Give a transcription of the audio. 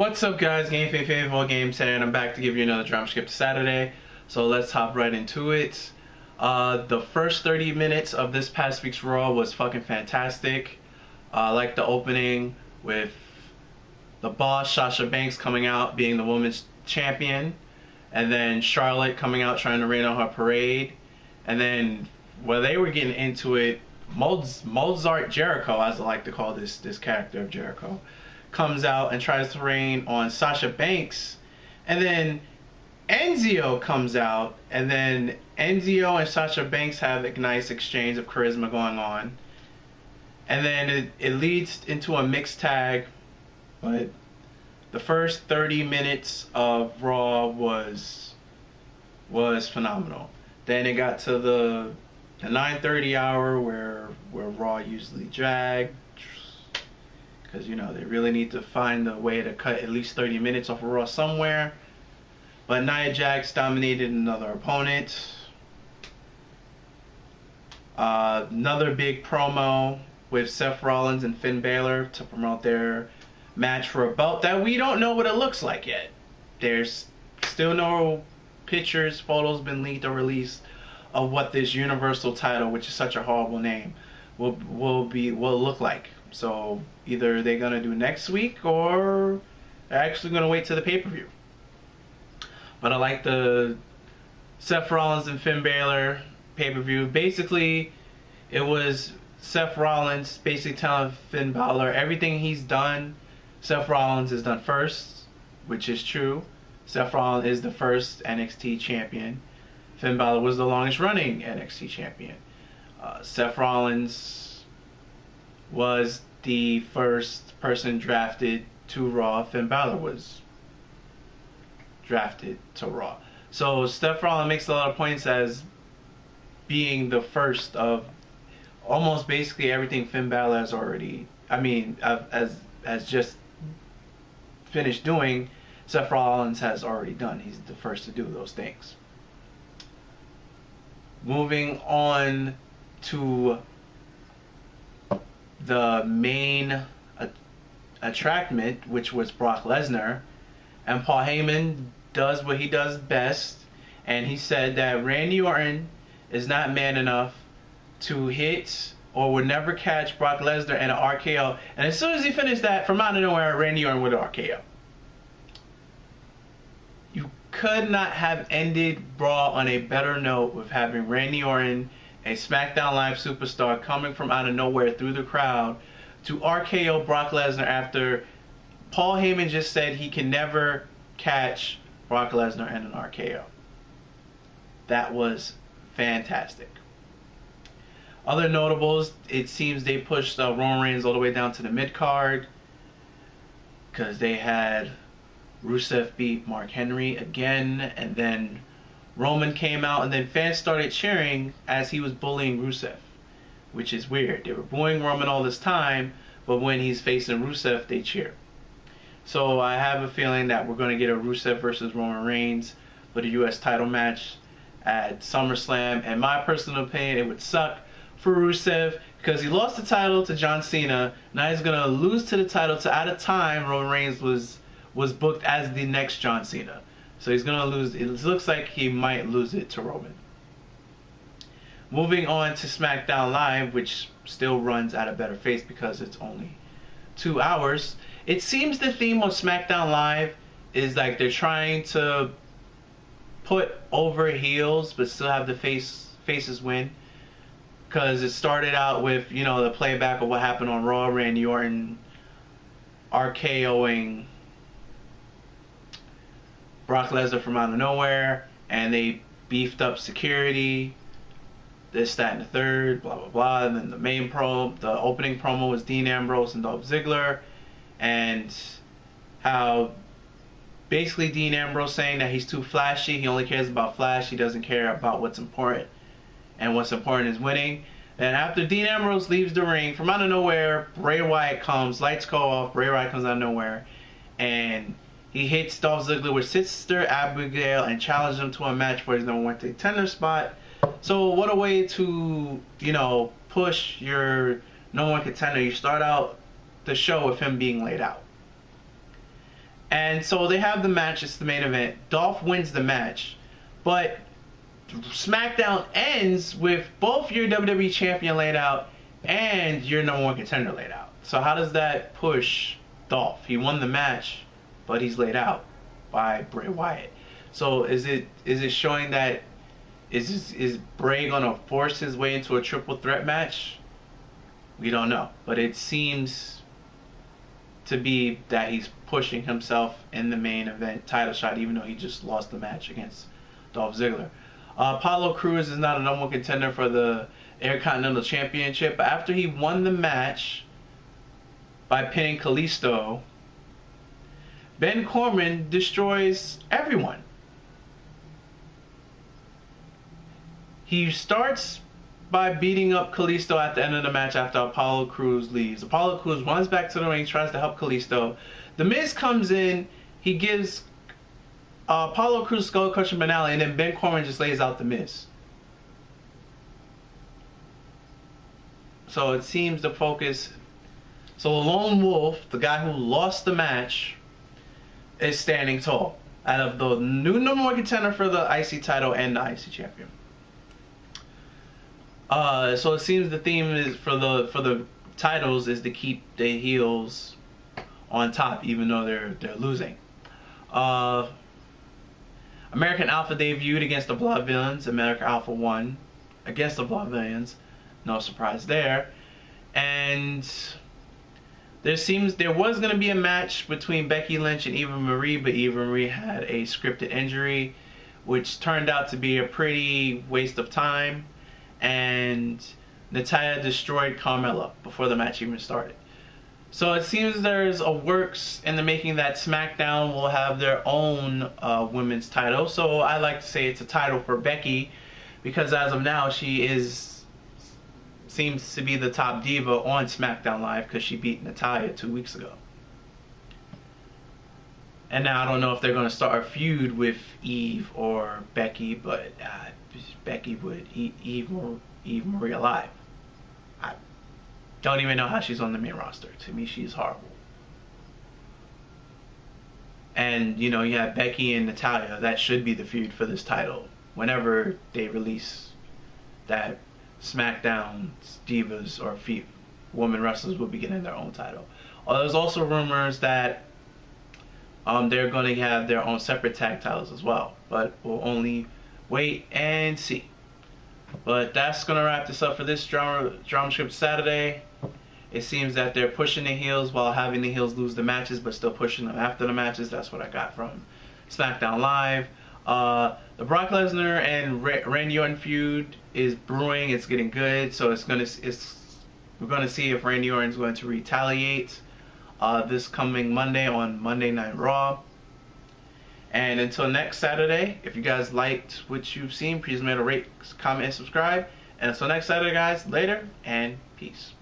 What's up, guys? Game Faithful Game today, and I'm back to give you another drama skip to Saturday. So let's hop right into it. The first 30 minutes of this past week's Raw was fucking fantastic. I like the opening with the boss, Sasha Banks, coming out being the women's champion, and then Charlotte coming out trying to rain on her parade, and then while they were getting into it, Mozart Jericho, as I like to call this character of Jericho, comes out and tries to rain on Sasha Banks, and then Enzio comes out, and then Enzio and Sasha Banks have a nice exchange of charisma going on, and then it leads into a mixed tag. But the first 30 minutes of Raw was phenomenal. Then it got to the 9:30 hour where Raw usually dragged, because you know they really need to find a way to cut at least 30 minutes off of Raw somewhere. But Nia Jax dominated another opponent. Another big promo with Seth Rollins and Finn Balor to promote their match for a belt that we don't know what it looks like yet. There's still no pictures, photos been leaked or released of what this Universal title, which is such a horrible name, will look like. So either they're gonna do next week or they're actually gonna wait to the pay-per-view. But I like the Seth Rollins and Finn Balor pay-per-view. Basically, it was Seth Rollins basically telling Finn Balor everything he's done, Seth Rollins has done first, which is true. Seth Rollins is the first NXT champion. Finn Balor was the longest running NXT champion. Seth Rollins was the first person drafted to Raw. Finn Balor was drafted to Raw. So Seth Rollins makes a lot of points as being the first of almost basically everything Finn Balor has already, as just finished doing, Seth Rollins has already done. He's the first to do those things. Moving on to the main attractment, which was Brock Lesnar, and Paul Heyman does what he does best, and he said that Randy Orton is not man enough to hit or would never catch Brock Lesnar in an RKO, and as soon as he finished that, from out of nowhere, Randy Orton with an RKO. You could not have ended Raw on a better note with having Randy Orton, a SmackDown Live superstar, coming from out of nowhere through the crowd to RKO Brock Lesnar after Paul Heyman just said he can never catch Brock Lesnar in an RKO. That was fantastic. Other notables, it seems they pushed Roman Reigns all the way down to the mid-card because they had Rusev beat Mark Henry again, and then Roman came out, and then fans started cheering as he was bullying Rusev, which is weird. They were booing Roman all this time, but when he's facing Rusev, they cheer. So I have a feeling that we're going to get a Rusev versus Roman Reigns for the U.S. title match at SummerSlam. In my personal opinion, it would suck for Rusev because he lost the title to John Cena. Now he's going to lose to the title to, at a time, Roman Reigns was booked as the next John Cena. So he's going to lose. It looks like he might lose it to Roman. Moving on to SmackDown Live, which still runs at a better pace because it's only 2 hours. It seems the theme of SmackDown Live is like they're trying to put over heels but still have the faces win. Because it started out with, you know, the playback of what happened on Raw, Randy Orton RKOing Brock Lesnar from out of nowhere, and they beefed up security, this, that, and the third, blah, blah, blah. And then the opening promo was Dean Ambrose and Dolph Ziggler, and how basically Dean Ambrose saying that he's too flashy, he only cares about flash, he doesn't care about what's important, and what's important is winning. And after Dean Ambrose leaves the ring, from out of nowhere, Bray Wyatt comes, lights go off, Bray Wyatt comes out of nowhere, and he hits Dolph Ziggler with Sister Abigail and challenges him to a match for his number 1 contender spot. So what a way to, you know, push your number 1 contender. You start out the show with him being laid out. And so they have the match. It's the main event. Dolph wins the match, but SmackDown ends with both your WWE champion laid out and your number one contender laid out. So how does that push Dolph? He won the match, but he's laid out by Bray Wyatt. So is it showing that is Bray gonna force his way into a triple threat match? We don't know, but it seems to be that he's pushing himself in the main event title shot, even though he just lost the match against Dolph Ziggler. Apollo Crews is not a number one contender for the Intercontinental Championship, but after he won the match by pinning Kalisto, Ben Corbin destroys everyone. He starts by beating up Kalisto at the end of the match after Apollo Crews leaves. Apollo Crews runs back to the ring, tries to help Kalisto. The Miz comes in, he gives Apollo Crews skull crushing finale, and then Ben Corbin just lays out the Miz. So it seems the focus. So Lone Wolf, the guy who lost the match, is standing tall out of the new number one contender for the IC title and the IC champion. So it seems the theme is for the titles is to keep the heels on top, even though they're losing. American Alpha debuted against the Blood Villains. American Alpha won against the Blood Villains. No surprise there. And there was going to be a match between Becky Lynch and Eva Marie, but Eva Marie had a scripted injury, which turned out to be a pretty waste of time. And Natalya destroyed Carmella before the match even started. So it seems there's a works in the making that SmackDown will have their own women's title. So I like to say it's a title for Becky, because as of now she seems to be the top diva on SmackDown Live, because she beat Natalya 2 weeks ago. And now I don't know if they're going to start a feud with Eve or Becky, but Becky would eat Eve Marie alive. I don't even know how she's on the main roster. To me, she's horrible. And, you know, you have Becky and Natalya. That should be the feud for this title. Whenever they release that, SmackDown divas or women wrestlers will be getting their own title. There's also rumors that they're going to have their own separate tag titles as well. But we'll only wait and see. But that's going to wrap this up for this Drama Script Saturday. It seems that they're pushing the heels while having the heels lose the matches, but still pushing them after the matches. That's what I got from SmackDown Live. The Brock Lesnar and Randy Orton feud is brewing. It's getting good. So we're going to see if Randy Orton is going to retaliate this coming Monday on Monday Night Raw. And until next Saturday, if you guys liked what you've seen, please remember to rate, comment, and subscribe. And until next Saturday, guys, later and peace.